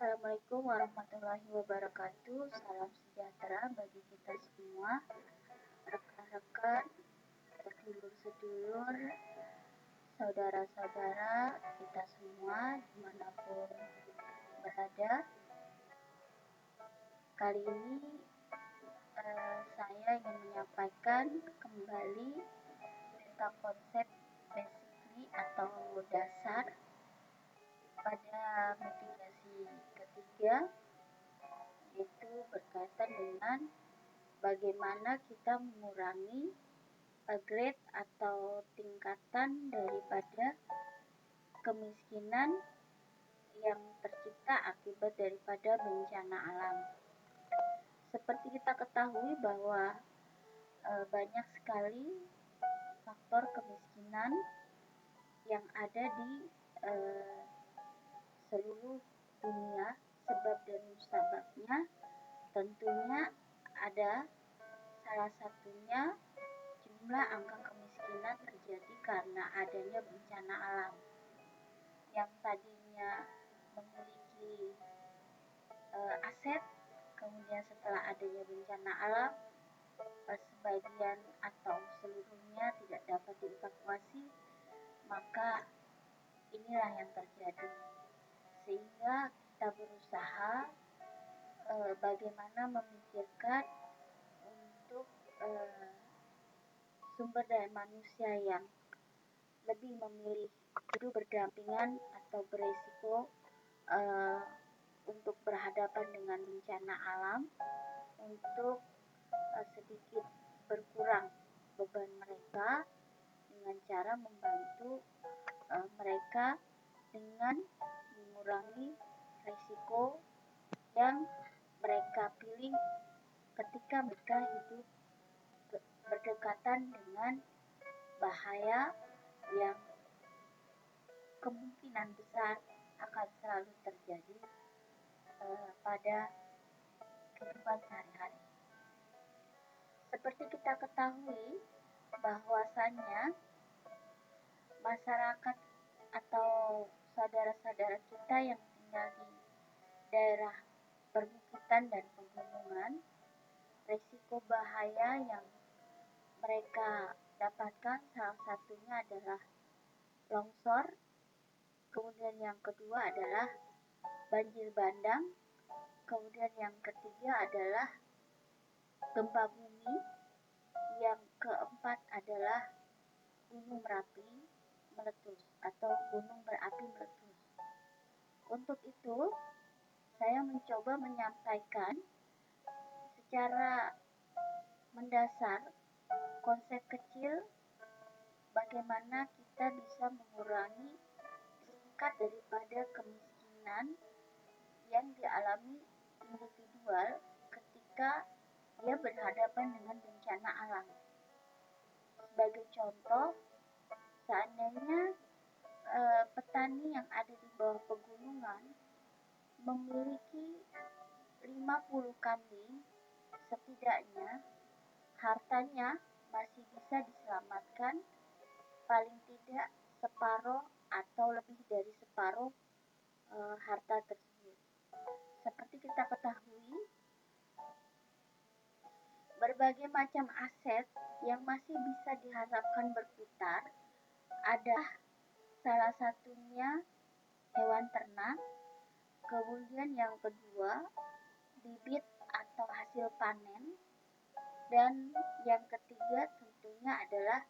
Assalamualaikum warahmatullahi wabarakatuh. Salam sejahtera bagi kita semua, rekan-rekan, sedulur-sedulur, saudara-saudara kita semua dimanapun berada. Kali ini saya ingin menyampaikan kembali tentang konsep basically atau dasar pada mitigasi ketiga, yaitu berkaitan dengan bagaimana kita mengurangi grade atau tingkatan daripada kemiskinan yang tercipta akibat daripada bencana alam. Seperti kita ketahui bahwa banyak sekali faktor kemiskinan yang ada di seluruh dunia. Sebab dan musababnya tentunya ada salah satunya jumlah angka kemiskinan terjadi karena adanya bencana alam. Yang tadinya memiliki aset, kemudian setelah adanya bencana alam sebagian atau seluruhnya tidak dapat dievakuasi, maka inilah yang terjadi. Sehingga kita berusaha bagaimana memikirkan untuk sumber daya manusia yang lebih memilih hidup berdampingan atau beresiko untuk berhadapan dengan bencana alam, untuk sedikit berkurang beban mereka dengan cara membantu mereka dengan mengurangi risiko yang mereka pilih ketika mereka hidup berdekatan dengan bahaya yang kemungkinan besar akan selalu terjadi pada kehidupan sehari-hari. Seperti kita ketahui bahwasannya masyarakat atau saudara-saudara kita yang tinggal di daerah perbukitan dan pegunungan, risiko bahaya yang mereka dapatkan salah satunya adalah longsor, kemudian yang kedua adalah banjir bandang, kemudian yang ketiga adalah gempa bumi, yang keempat adalah gunung berapi meletus atau gunung berapi meletus. Untuk itu, saya mencoba menyampaikan secara mendasar konsep kecil bagaimana kita bisa mengurangi tingkat daripada kemiskinan yang dialami individual ketika dia berhadapan dengan bencana alam. Sebagai contoh, seandainya petani yang ada di bawah pegunungan memiliki 50 kambing, setidaknya hartanya masih bisa diselamatkan paling tidak separuh atau lebih dari separuh harta tersebut. Seperti kita ketahui, berbagai macam aset yang masih bisa diharapkan berputar ada salah satunya hewan ternak, kemudian yang kedua bibit atau hasil panen, dan yang ketiga tentunya adalah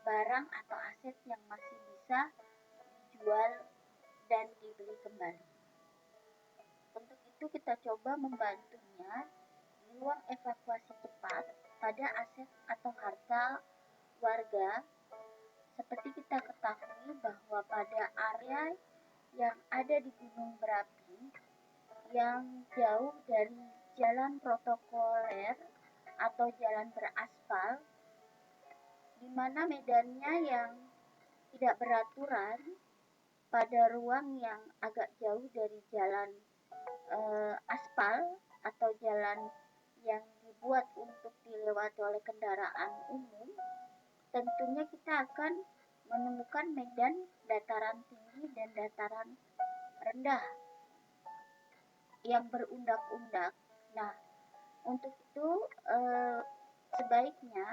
barang atau aset yang masih bisa dijual dan dibeli kembali. Untuk itu kita coba membantunya di ruang evakuasi cepat pada aset atau harta warga. Seperti kita ketahui bahwa pada area yang ada di gunung berapi yang jauh dari jalan protokoler atau jalan beraspal, di mana medannya yang tidak beraturan pada ruang yang agak jauh dari jalan aspal atau jalan yang dibuat untuk dilewati oleh kendaraan umum, tentunya kita akan menemukan medan dataran tinggi dan dataran rendah yang berundak-undak. Nah, untuk itu sebaiknya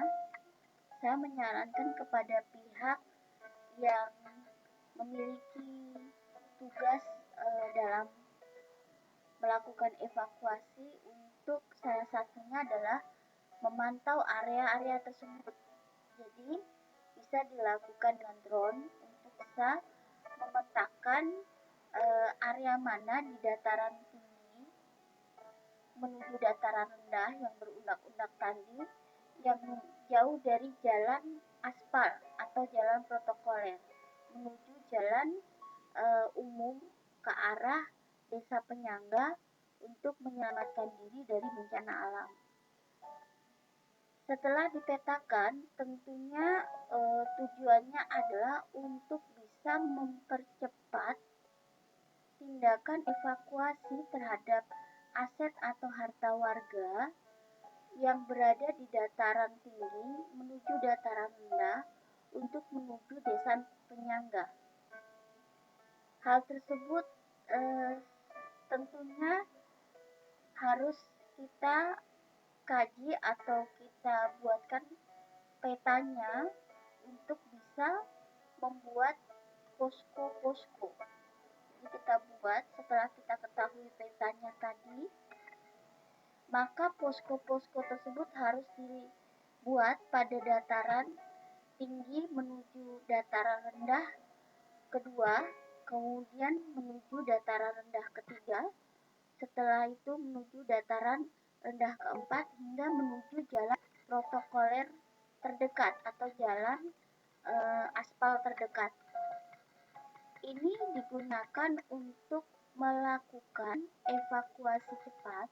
saya menyarankan kepada pihak yang memiliki tugas dalam melakukan evakuasi untuk salah satunya adalah memantau area-area tersebut. Jadi bisa dilakukan dengan drone untuk bisa memetakan area mana di dataran tinggi menuju dataran rendah yang berundak-undak tadi yang jauh dari jalan aspal atau jalan protokoler menuju jalan umum ke arah desa penyangga untuk menyelamatkan diri dari bencana alam. Setelah dipetakan, tentunya tujuannya adalah untuk bisa mempercepat tindakan evakuasi terhadap aset atau harta warga yang berada di dataran tinggi menuju dataran rendah untuk menuju desa penyangga. Hal tersebut tentunya harus kita kaji atau kita buatkan petanya untuk bisa membuat posko-posko. Jadi kita buat setelah kita ketahui petanya tadi, maka posko-posko tersebut harus dibuat pada dataran tinggi menuju dataran rendah kedua, kemudian menuju dataran rendah ketiga, setelah itu menuju dataran rendah keempat hingga menuju jalan protokoler terdekat atau jalan aspal terdekat. Ini digunakan untuk melakukan evakuasi cepat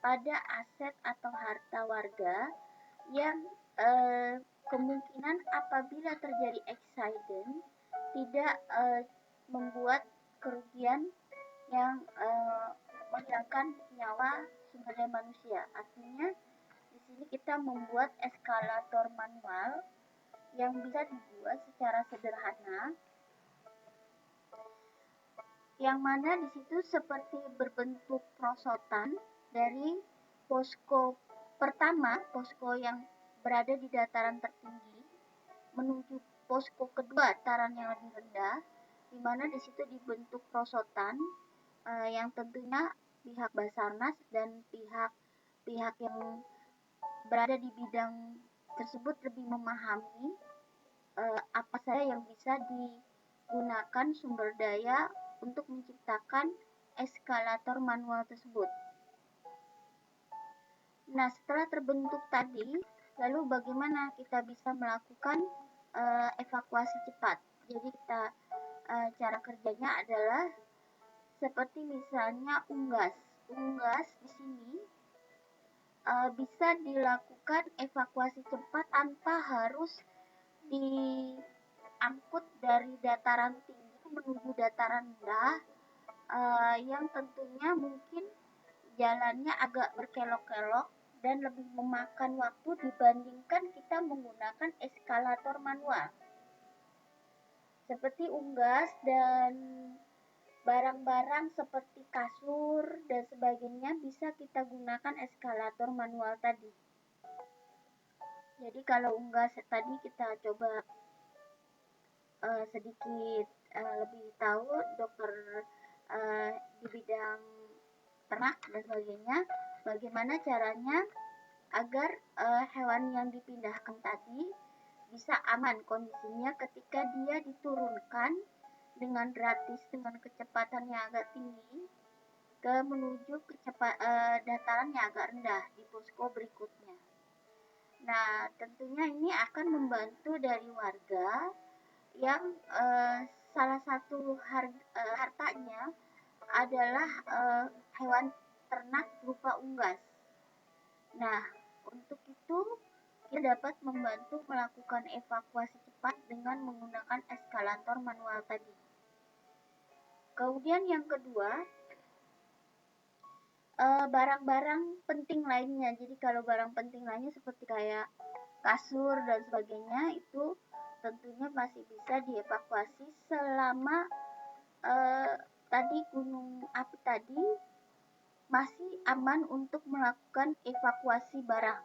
pada aset atau harta warga yang kemungkinan apabila terjadi accident tidak membuat kerugian yang menghilangkan nyawa sumber daya manusia. Artinya di sini kita membuat eskalator manual yang bisa dibuat secara sederhana, yang mana di situ seperti berbentuk prosotan dari posko pertama, posko yang berada di dataran tertinggi menuju posko kedua, dataran yang lebih rendah, di mana di situ dibentuk prosotan yang tentunya pihak Basarnas dan pihak yang berada di bidang tersebut lebih memahami apa saja yang bisa digunakan sumber daya untuk menciptakan eskalator manual tersebut. Nah, setelah terbentuk tadi, lalu bagaimana kita bisa melakukan evakuasi cepat? Jadi cara kerjanya adalah seperti misalnya unggas. Unggas di sini bisa dilakukan evakuasi cepat tanpa harus diangkut dari dataran tinggi menuju dataran rendah yang tentunya mungkin jalannya agak berkelok-kelok dan lebih memakan waktu dibandingkan kita menggunakan eskalator manual. Seperti unggas dan barang-barang seperti kasur dan sebagainya bisa kita gunakan eskalator manual tadi. Jadi kalau unggas tadi kita coba sedikit lebih tahu dokter di bidang ternak dan sebagainya, bagaimana caranya agar hewan yang dipindahkan tadi bisa aman kondisinya ketika dia diturunkan dengan gratis dengan kecepatan yang agak tinggi menuju dataran yang agak rendah di posko berikutnya. Nah, tentunya ini akan membantu dari warga yang salah satu hartanya adalah hewan ternak berupa unggas. Nah, untuk itu kita dapat membantu melakukan evakuasi cepat dengan menggunakan eskalator manual tadi. Kemudian yang kedua, barang-barang penting lainnya. Jadi kalau barang penting lainnya seperti kayak kasur dan sebagainya itu tentunya masih bisa dievakuasi selama tadi gunung api tadi masih aman untuk melakukan evakuasi barang.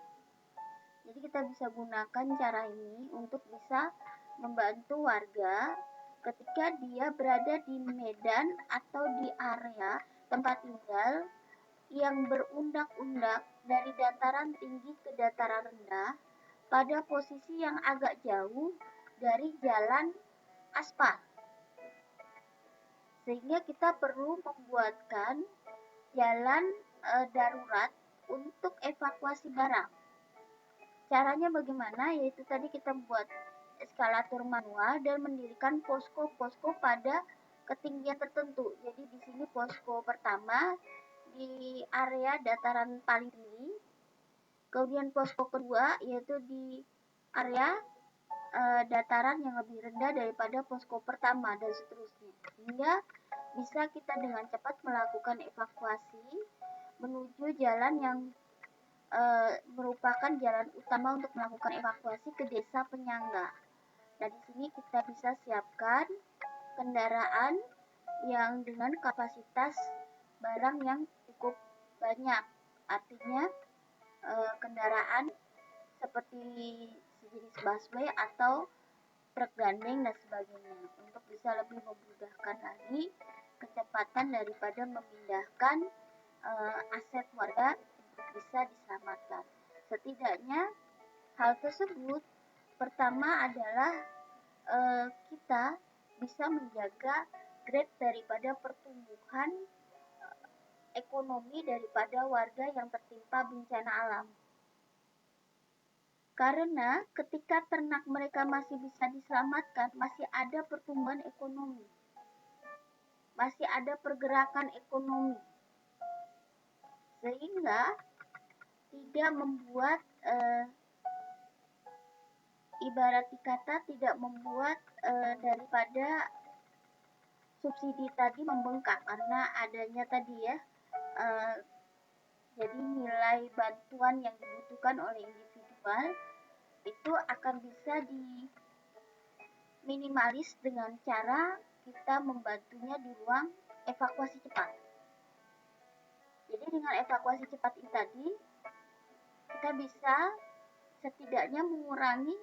Jadi kita bisa gunakan cara ini untuk bisa membantu warga ketika dia berada di medan atau di area tempat tinggal yang berundak-undak dari dataran tinggi ke dataran rendah pada posisi yang agak jauh dari jalan aspal. Sehingga kita perlu membuatkan jalan darurat untuk evakuasi barang. Caranya bagaimana? Yaitu tadi kita buat eskalator manual dan mendirikan posko-posko pada ketinggian tertentu. Jadi di sini posko pertama di area dataran paling tinggi, kemudian posko kedua yaitu di area dataran yang lebih rendah daripada posko pertama dan seterusnya. Sehingga bisa kita dengan cepat melakukan evakuasi menuju jalan yang merupakan jalan utama untuk melakukan evakuasi ke desa penyangga. Nah, di sini kita bisa siapkan kendaraan yang dengan kapasitas barang yang cukup banyak. Artinya kendaraan seperti sejenis busway atau truk gandeng dan sebagainya untuk bisa lebih memudahkan lagi kecepatan daripada memindahkan aset warga untuk bisa diselamatkan. Setidaknya hal tersebut pertama adalah kita bisa menjaga grade daripada pertumbuhan ekonomi daripada warga yang tertimpa bencana alam. Karena ketika ternak mereka masih bisa diselamatkan, masih ada pertumbuhan ekonomi. Masih ada pergerakan ekonomi. Sehingga tidak membuat ibarat kata tidak membuat daripada subsidi tadi membengkak karena adanya tadi ya jadi nilai bantuan yang dibutuhkan oleh individual itu akan bisa diminimalis dengan cara kita membantunya di ruang evakuasi cepat. Jadi dengan evakuasi cepat ini tadi kita bisa setidaknya mengurangi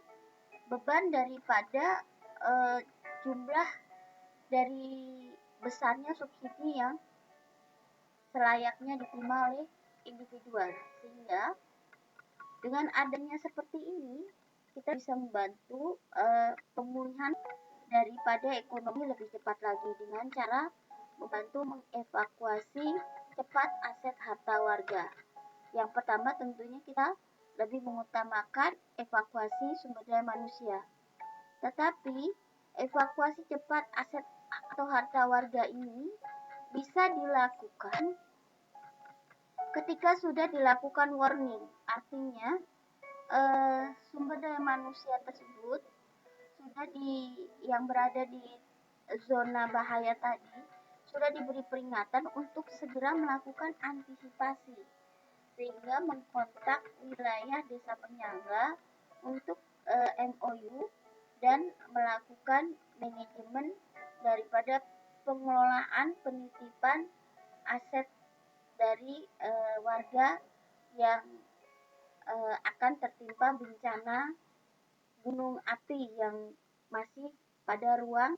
beban daripada jumlah dari besarnya subsidi yang selayaknya diterima oleh individual. Sehingga dengan adanya seperti ini kita bisa membantu pemulihan daripada ekonomi lebih cepat lagi dengan cara membantu mengevakuasi cepat aset harta warga. Yang pertama tentunya kita lebih mengutamakan evakuasi sumber daya manusia. Tetapi evakuasi cepat aset atau harta warga ini bisa dilakukan ketika sudah dilakukan warning. Artinya sumber daya manusia tersebut sudah yang berada di zona bahaya tadi sudah diberi peringatan untuk segera melakukan antisipasi sehingga mengkontak wilayah desa penyangga untuk MOU dan melakukan manajemen daripada pengelolaan penitipan aset dari warga yang akan tertimpa bencana gunung api yang masih pada ruang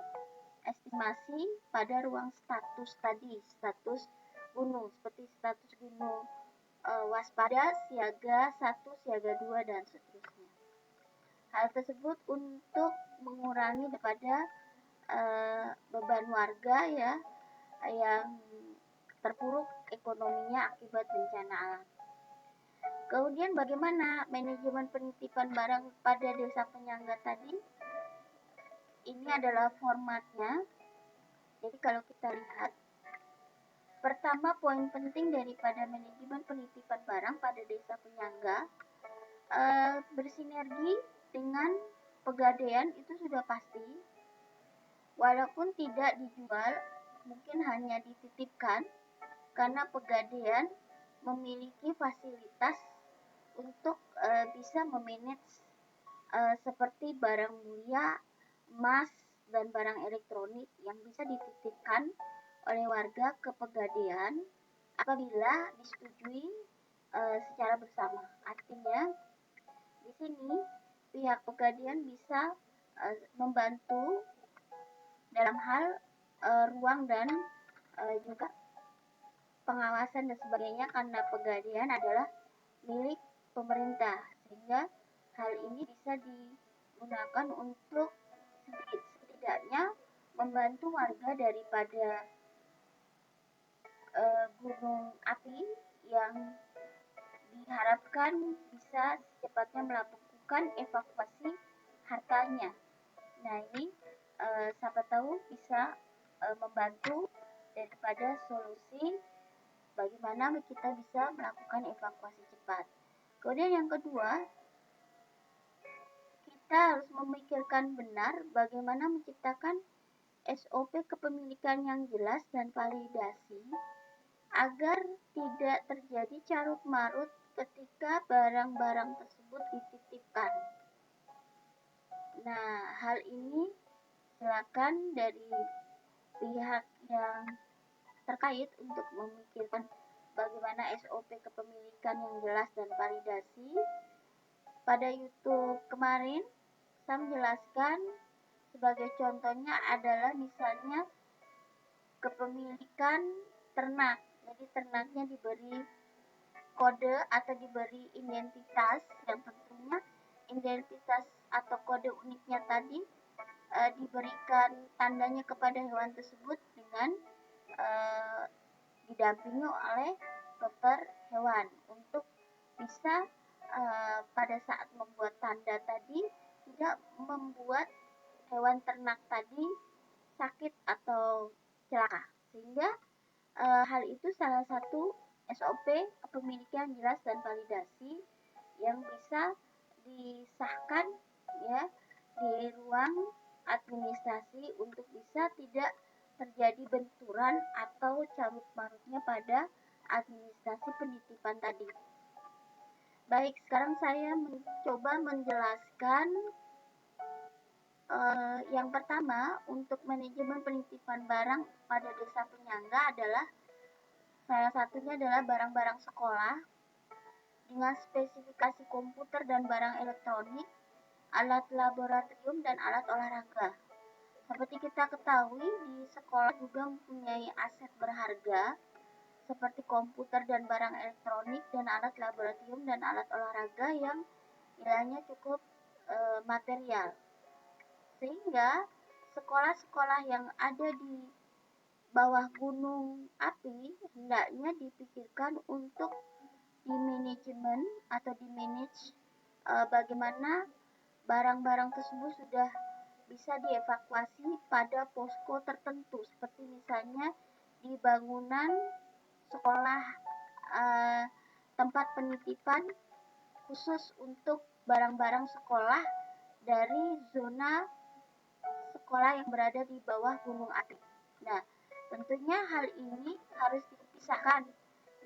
estimasi pada ruang status tadi, status gunung seperti status gunung waspada, siaga 1, siaga 2 dan seterusnya. Hal tersebut untuk mengurangi daripada beban warga ya yang terpuruk ekonominya akibat bencana alam. Kemudian bagaimana manajemen penitipan barang pada desa penyangga tadi? Ini adalah formatnya. Jadi kalau kita lihat, pertama poin penting daripada manajemen penitipan barang pada desa penyangga bersinergi dengan pegadaian itu sudah pasti. Walaupun tidak dijual, mungkin hanya dititipkan karena pegadaian memiliki fasilitas untuk bisa memanage seperti barang mulia, emas, dan barang elektronik yang bisa dititipkan oleh warga ke Pegadaian apabila disetujui secara bersama. Artinya di sini pihak Pegadaian bisa membantu dalam hal ruang dan juga pengawasan dan sebagainya, karena Pegadaian adalah milik pemerintah, sehingga hal ini bisa digunakan untuk setidaknya membantu warga daripada gunung api yang diharapkan bisa secepatnya melakukan evakuasi hartanya. Nah, ini siapa tahu bisa membantu daripada solusi bagaimana kita bisa melakukan evakuasi cepat. Kemudian yang kedua, kita harus memikirkan benar bagaimana menciptakan SOP kepemilikan yang jelas dan validasi agar tidak terjadi carut-marut ketika barang-barang tersebut dititipkan. Nah, hal ini silakan dari pihak yang terkait untuk memikirkan bagaimana SOP kepemilikan yang jelas dan validasi. Pada YouTube kemarin, saya menjelaskan sebagai contohnya adalah misalnya kepemilikan ternak. Jadi ternaknya diberi kode atau diberi identitas yang tentunya identitas atau kode uniknya tadi diberikan tandanya kepada hewan tersebut dengan didampingi oleh dokter hewan untuk bisa pada saat membuat tanda tadi tidak membuat hewan ternak tadi sakit atau celaka, sehingga hal itu salah satu SOP kepemilikan jelas dan validasi yang bisa disahkan ya di ruang administrasi untuk bisa tidak terjadi benturan atau carut marutnya pada administrasi penitipan tadi. Baik, sekarang saya mencoba menjelaskan yang pertama, untuk manajemen penitipan barang pada desa penyangga adalah salah satunya adalah barang-barang sekolah dengan spesifikasi komputer dan barang elektronik, alat laboratorium, dan alat olahraga. Seperti kita ketahui, di sekolah juga mempunyai aset berharga seperti komputer dan barang elektronik dan alat laboratorium dan alat olahraga yang nilainya cukup material. Sehingga sekolah-sekolah yang ada di bawah gunung api hendaknya dipikirkan untuk dimanajemen atau dimanage bagaimana barang-barang tersebut sudah bisa dievakuasi pada posko tertentu, seperti misalnya di bangunan sekolah tempat penitipan khusus untuk barang-barang sekolah dari zona sekolah yang berada di bawah gunung api. Nah, tentunya hal ini harus dipisahkan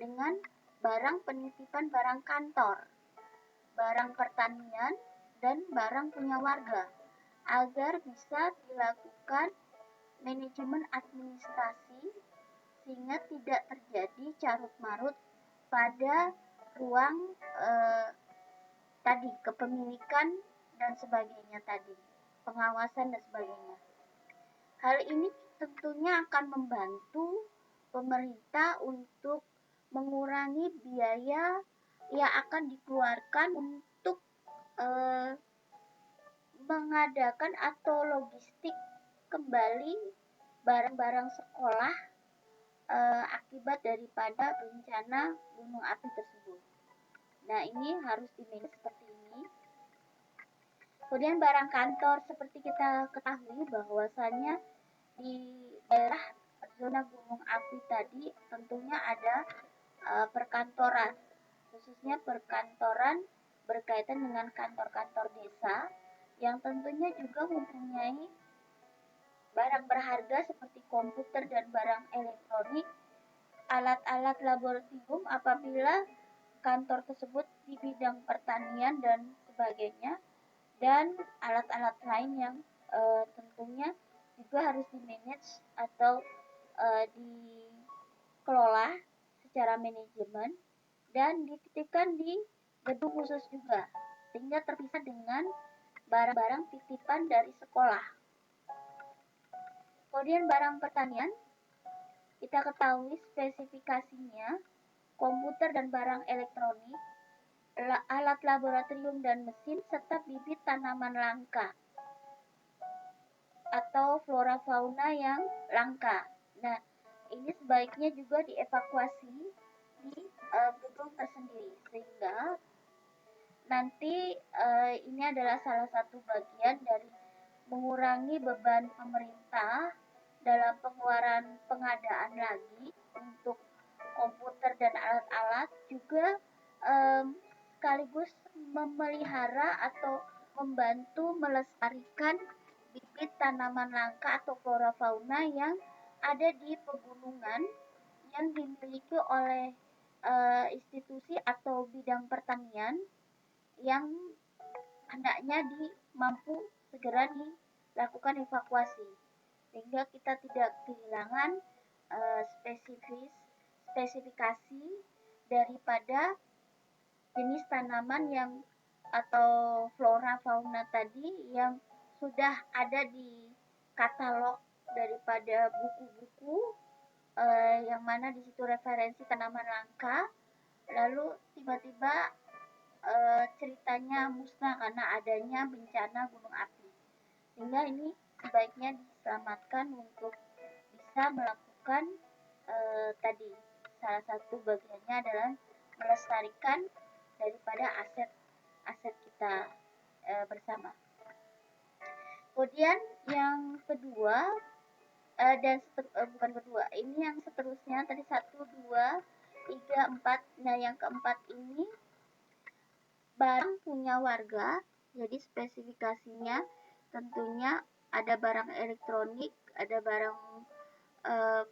dengan barang penitipan barang kantor, barang pertanian, dan barang punya warga, agar bisa dilakukan manajemen administrasi sehingga tidak terjadi carut-marut pada ruang tadi, kepemilikan dan sebagainya tadi, pengawasan dan sebagainya. Hal ini tentunya akan membantu pemerintah untuk mengurangi biaya yang akan dikeluarkan untuk mengadakan atau logistik kembali barang-barang sekolah akibat daripada bencana gunung api tersebut. Nah, ini harus dimanage seperti ini. Kemudian barang kantor, seperti kita ketahui bahwasannya di daerah zona gunung api tadi tentunya ada perkantoran, khususnya perkantoran berkaitan dengan kantor-kantor desa yang tentunya juga mempunyai barang berharga seperti komputer dan barang elektronik, alat-alat laboratorium apabila kantor tersebut di bidang pertanian dan sebagainya, dan alat-alat lain yang tentunya juga harus dimanage atau dikelola secara manajemen dan dititipkan di gedung khusus juga, sehingga terpisah dengan barang-barang titipan dari sekolah. Kemudian barang pertanian, kita ketahui spesifikasinya, komputer dan barang elektronik, alat laboratorium dan mesin, serta bibit tanaman langka atau flora fauna yang langka. Nah, ini sebaiknya juga dievakuasi di gedung tersendiri, sehingga nanti ini adalah salah satu bagian dari mengurangi beban pemerintah dalam pengeluaran pengadaan lagi untuk komputer dan alat-alat, juga sekaligus memelihara atau membantu melestarikan bibit tanaman langka atau flora fauna yang ada di pegunungan yang dimiliki oleh institusi atau bidang pertanian yang hendaknya mampu segera dilakukan evakuasi, sehingga kita tidak kehilangan spesifikasi daripada jenis tanaman yang atau flora fauna tadi yang sudah ada di katalog daripada buku-buku yang mana di situ referensi tanaman langka, lalu tiba-tiba ceritanya musnah karena adanya bencana gunung api, sehingga ini sebaiknya diselamatkan untuk bisa melakukan tadi salah satu bagiannya adalah melestarikan daripada aset kita bersama. Kemudian yang kedua bukan kedua, ini yang seterusnya tadi 1, 2, 3, 4. Nah, yang keempat ini barang punya warga, jadi spesifikasinya tentunya ada barang elektronik, ada barang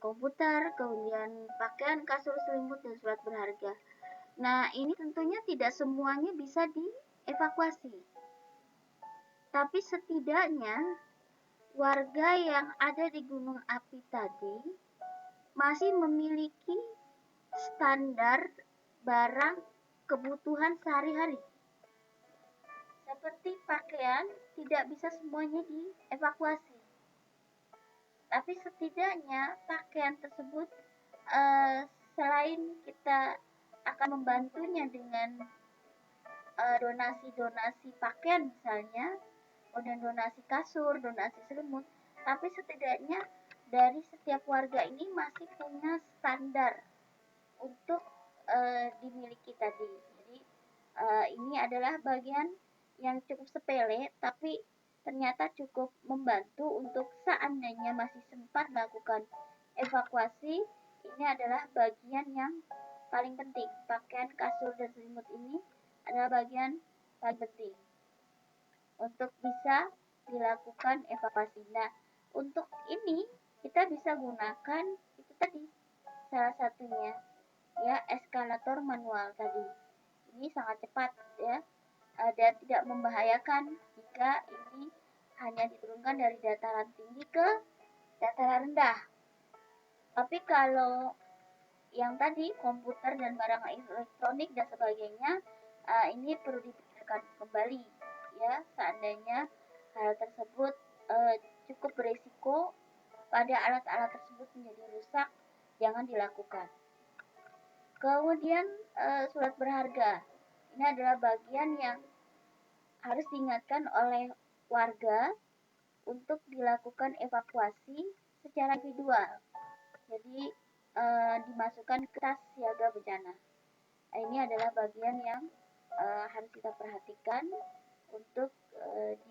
komputer, kemudian pakaian, kasur, selimut, dan surat berharga. Nah, ini tentunya tidak semuanya bisa dievakuasi, tapi setidaknya warga yang ada di gunung api tadi masih memiliki standar barang kebutuhan sehari-hari. Seperti pakaian, tidak bisa semuanya dievakuasi, tapi setidaknya pakaian tersebut selain kita akan membantunya dengan donasi-donasi pakaian misalnya, kemudian donasi kasur, donasi selimut, tapi setidaknya dari setiap warga ini masih punya standar untuk dimiliki tadi. Jadi ini adalah bagian yang cukup sepele, tapi ternyata cukup membantu untuk seandainya masih sempat melakukan evakuasi. Ini adalah bagian yang paling penting. Pakaian, kasur, dan selimut ini adalah bagian paling penting untuk bisa dilakukan evakuasi. Nah, untuk ini kita bisa gunakan itu tadi salah satunya, ya, eskalator manual tadi. Ini sangat cepat, ya, dan tidak membahayakan jika ini hanya diturunkan dari dataran tinggi ke dataran rendah. Tapi kalau yang tadi komputer dan barang elektronik dan sebagainya, ini perlu dipikirkan kembali, ya, seandainya hal tersebut cukup beresiko pada alat-alat tersebut menjadi rusak, jangan dilakukan. Kemudian surat berharga, ini adalah bagian yang harus diingatkan oleh warga untuk dilakukan evakuasi secara individual. Jadi dimasukkan ke tas siaga bencana. Ini adalah bagian yang harus kita perhatikan untuk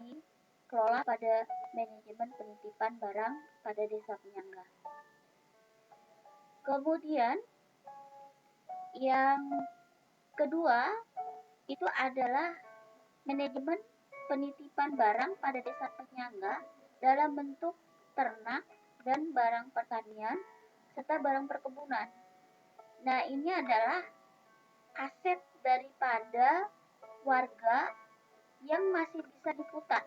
dikelola pada manajemen penitipan barang pada desa penyangga. Kemudian yang kedua itu adalah manajemen penitipan barang pada desa penyangga dalam bentuk ternak dan barang pertanian serta barang perkebunan. Nah, ini adalah aset daripada warga yang masih bisa diputar.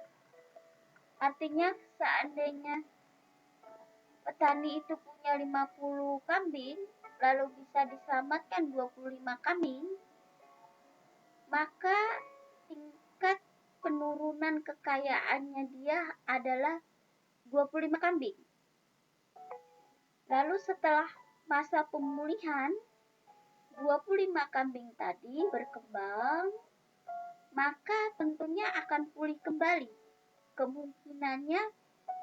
Artinya seandainya petani itu punya 50 kambing, lalu bisa diselamatkan 25 kambing, maka tingkat penurunan kekayaannya dia adalah 25 kambing. Lalu setelah masa pemulihan, 25 kambing tadi berkembang, maka tentunya akan pulih kembali. Kemungkinannya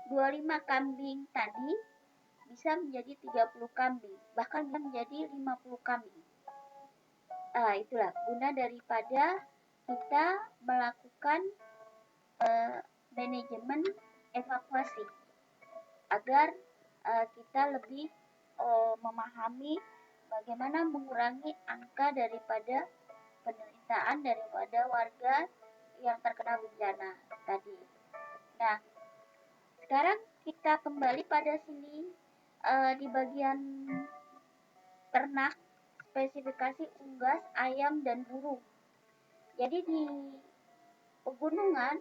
25 kambing tadi bisa menjadi 30 kambing, bahkan bisa menjadi 50 kambing. Itulah guna daripada kita melakukan manajemen evakuasi agar kita lebih memahami bagaimana mengurangi angka daripada penderitaan daripada warga yang terkena bencana tadi. Nah, sekarang kita kembali pada sini di bagian ternak, spesifikasi unggas, ayam, dan burung. Jadi di pegunungan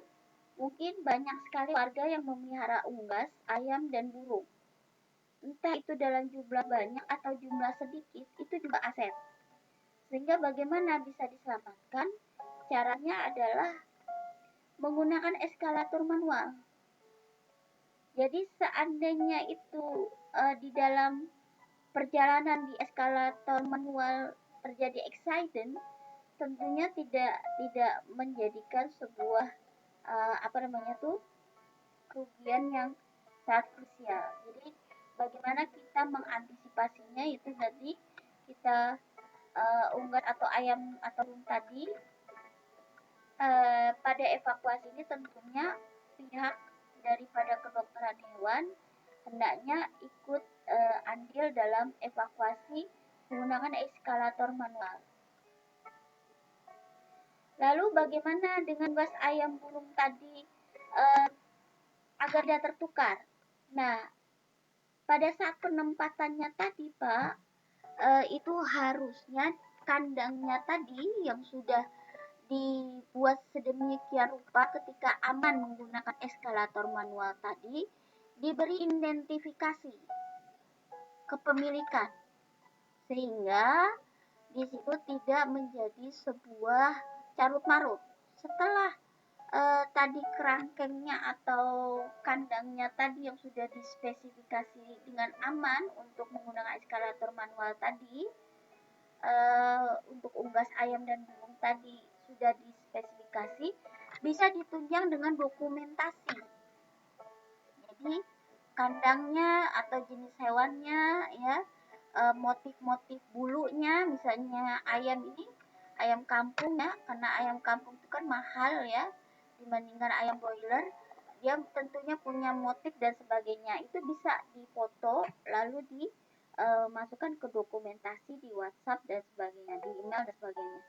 mungkin banyak sekali warga yang memelihara unggas, ayam, dan burung. Entah itu dalam jumlah banyak atau jumlah sedikit, itu juga aset. Sehingga bagaimana bisa diselamatkan? Caranya adalah menggunakan eskalator manual. Jadi seandainya itu di dalam perjalanan di eskalator manual terjadi accident, tentunya tidak menjadikan sebuah kerugian yang sangat krusial. Jadi bagaimana kita mengantisipasinya itu tadi kita unggas atau ayam atau burung tadi pada evakuasi ini tentunya pihak daripada kedokteran hewan hendaknya ikut andil dalam evakuasi menggunakan eskalator manual. Lalu bagaimana dengan gas ayam burung tadi agar dia tertukar? Nah, pada saat penempatannya tadi Pak, itu harusnya kandangnya tadi yang sudah dibuat sedemikian rupa ketika aman menggunakan eskalator manual tadi diberi identifikasi kepemilikan sehingga di situ tidak menjadi sebuah carut-marut. Setelah tadi kerangkengnya atau kandangnya tadi yang sudah dispesifikasi dengan aman untuk menggunakan eskalator manual tadi, untuk unggas ayam dan burung tadi sudah dispesifikasi, bisa ditunjang dengan dokumentasi. Jadi kandangnya atau jenis hewannya ya, motif-motif bulunya, misalnya ayam ini ayam kampung ya, karena ayam kampung itu kan mahal ya dibandingkan ayam broiler, dia tentunya punya motif dan sebagainya, itu bisa difoto lalu dimasukkan ke dokumentasi di WhatsApp dan sebagainya, di email dan sebagainya.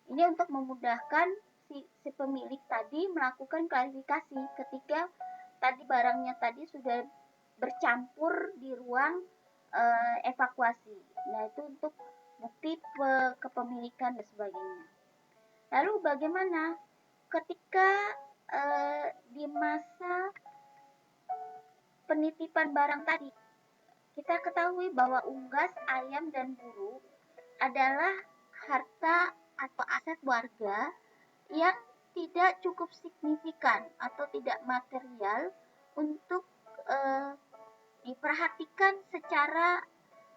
Ini untuk memudahkan si pemilik tadi melakukan klarifikasi ketika tadi barangnya tadi sudah bercampur di ruang evakuasi. Nah, itu untuk bukti kepemilikan dan sebagainya. Lalu bagaimana ketika di masa penitipan barang tadi, kita ketahui bahwa unggas, ayam, dan burung adalah harta atau aset warga yang tidak cukup signifikan atau tidak material untuk diperhatikan secara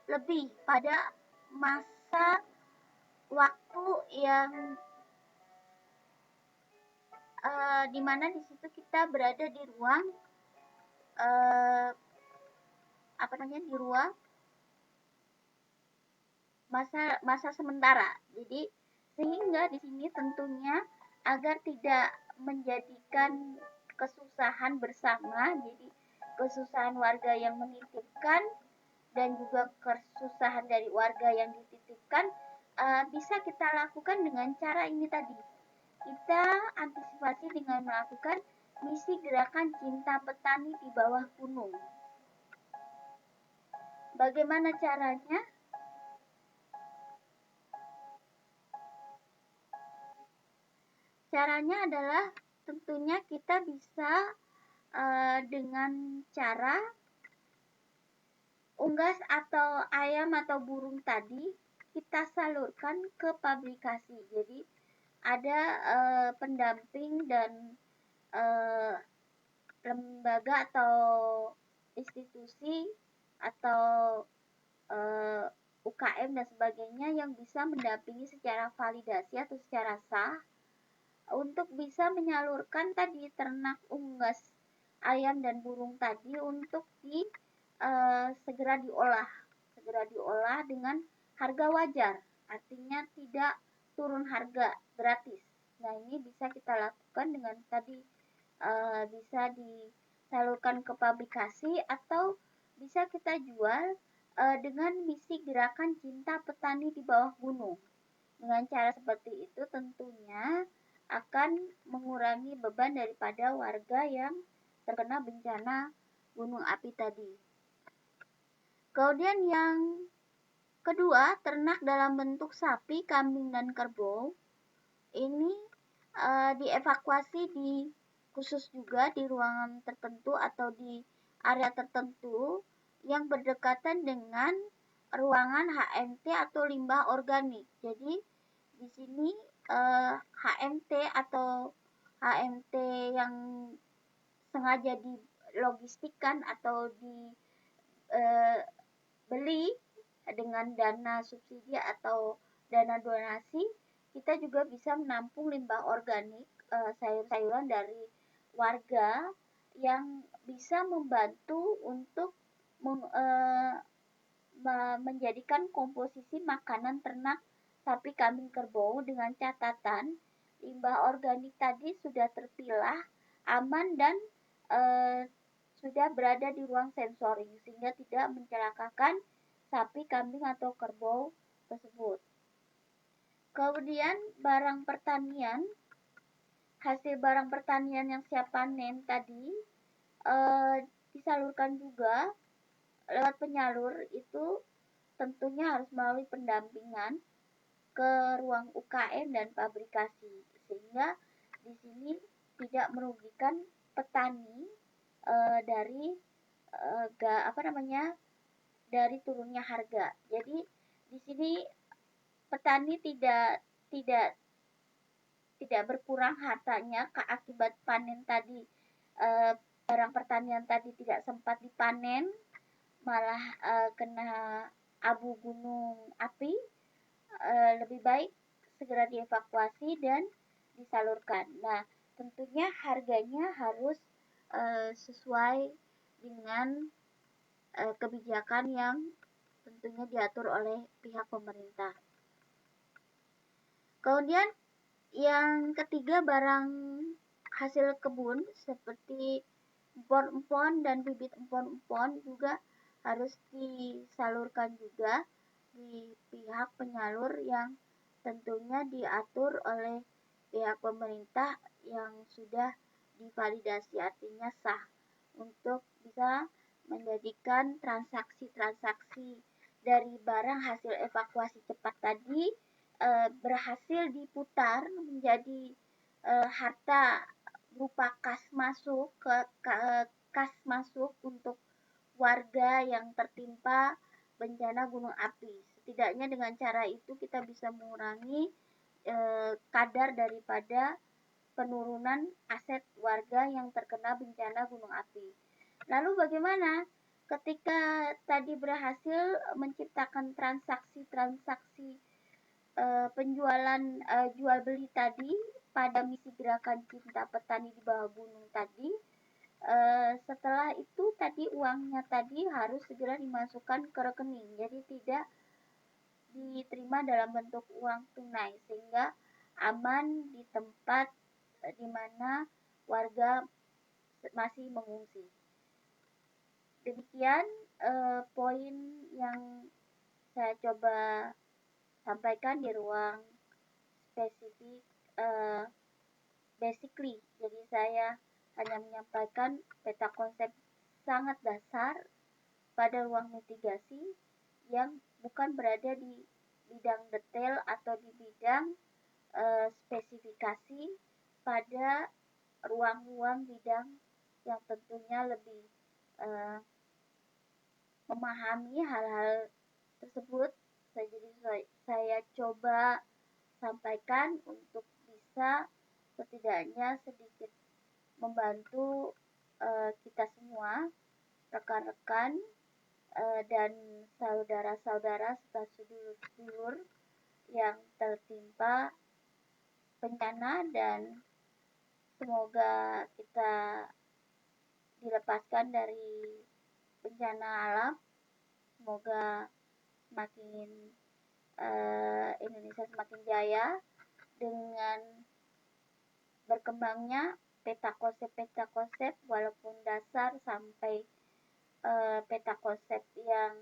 lebih pada masa waktu yang dimana di situ kita berada di ruang di ruang masa sementara. Jadi sehingga di sini tentunya agar tidak menjadikan kesusahan bersama, jadi kesusahan warga yang menitipkan dan juga kesusahan dari warga yang dititipkan, bisa kita lakukan dengan cara ini tadi. Kita antisipasi dengan melakukan misi gerakan cinta petani di bawah gunung. Bagaimana caranya? Caranya adalah tentunya kita bisa dengan cara unggas atau ayam atau burung tadi kita salurkan ke publikasi. Jadi ada pendamping dan lembaga atau institusi atau UKM dan sebagainya yang bisa mendampingi secara validasi atau secara sah untuk bisa menyalurkan tadi ternak unggas ayam dan burung tadi untuk segera diolah dengan harga wajar, artinya tidak turun harga, gratis. Nah, ini bisa kita lakukan dengan tadi bisa disalurkan ke publikasi atau bisa kita jual dengan misi gerakan cinta petani di bawah gunung. Dengan cara seperti itu tentunya akan mengurangi beban daripada warga yang terkena bencana gunung api tadi. Kemudian yang kedua, ternak dalam bentuk sapi, kambing, dan kerbau. Ini dievakuasi di khusus juga di ruangan tertentu atau di area tertentu yang berdekatan dengan ruangan HMT atau limbah organik. Jadi di sini HMT atau HMT yang sengaja dilogistikkan atau dibeli dengan dana subsidi atau dana donasi, kita juga bisa menampung limbah organik sayur-sayuran dari warga yang bisa membantu untuk menjadikan komposisi makanan ternak sapi, kambing, kerbau dengan catatan limbah organik tadi sudah terpilah, aman dan sudah berada di ruang sensoring sehingga tidak mencelakakan sapi, kambing atau kerbau tersebut. Kemudian barang pertanian, hasil barang pertanian yang siap panen tadi disalurkan juga lewat penyalur, itu tentunya harus melalui pendampingan ke ruang UKM dan pabrikasi sehingga di sini tidak merugikan petani dari dari turunnya harga. Jadi di sini petani tidak berkurang hartanya akibat panen tadi, barang pertanian tadi tidak sempat dipanen, malah kena abu gunung api. Lebih baik segera dievakuasi dan disalurkan. Nah, tentunya harganya harus sesuai dengan kebijakan yang tentunya diatur oleh pihak pemerintah. Kemudian yang ketiga, barang hasil kebun seperti empon-empon dan bibit empon-empon juga harus disalurkan juga di pihak penyalur yang tentunya diatur oleh pihak pemerintah yang sudah divalidasi, artinya sah untuk bisa menjadikan transaksi-transaksi dari barang hasil evakuasi cepat tadi berhasil diputar menjadi harta berupa kas masuk untuk warga yang tertimpa bencana gunung api. Setidaknya dengan cara itu kita bisa mengurangi kadar daripada penurunan aset warga yang terkena bencana gunung api. Lalu bagaimana ketika tadi berhasil menciptakan transaksi-transaksi penjualan jual beli tadi pada misi gerakan cinta petani di bawah gunung tadi, setelah itu tadi uangnya tadi harus segera dimasukkan ke rekening, jadi tidak diterima dalam bentuk uang tunai sehingga aman di tempat di mana warga masih mengungsi. Demikian poin yang saya coba sampaikan di ruang spesifik basically. Jadi saya hanya menyampaikan peta konsep sangat dasar pada ruang mitigasi yang bukan berada di bidang detail atau di bidang spesifikasi pada ruang-ruang bidang yang tentunya lebih memahami hal-hal tersebut. Jadi saya coba sampaikan untuk bisa setidaknya sedikit membantu kita semua, rekan-rekan dan saudara-saudara serta sedulur-sedulur yang tertimpa bencana, dan semoga kita dilepaskan dari bencana alam. Semoga semakin Indonesia semakin jaya dengan berkembangnya peta konsep walaupun dasar sampai peta konsep yang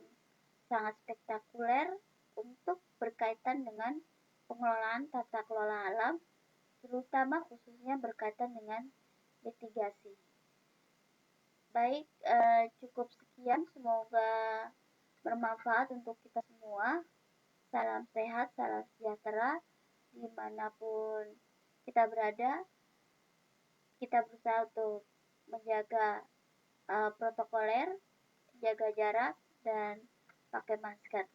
sangat spektakuler untuk berkaitan dengan pengelolaan tata kelola alam, terutama khususnya berkaitan dengan mitigasi. Baik, cukup sekian, semoga bermanfaat untuk kita semua. Salam sehat, salam sejahtera, dimanapun kita berada. Kita berusaha untuk menjaga protokoler, jaga jarak, dan pakai masker.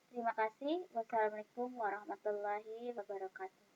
Terima kasih. Wassalamualaikum warahmatullahi wabarakatuh.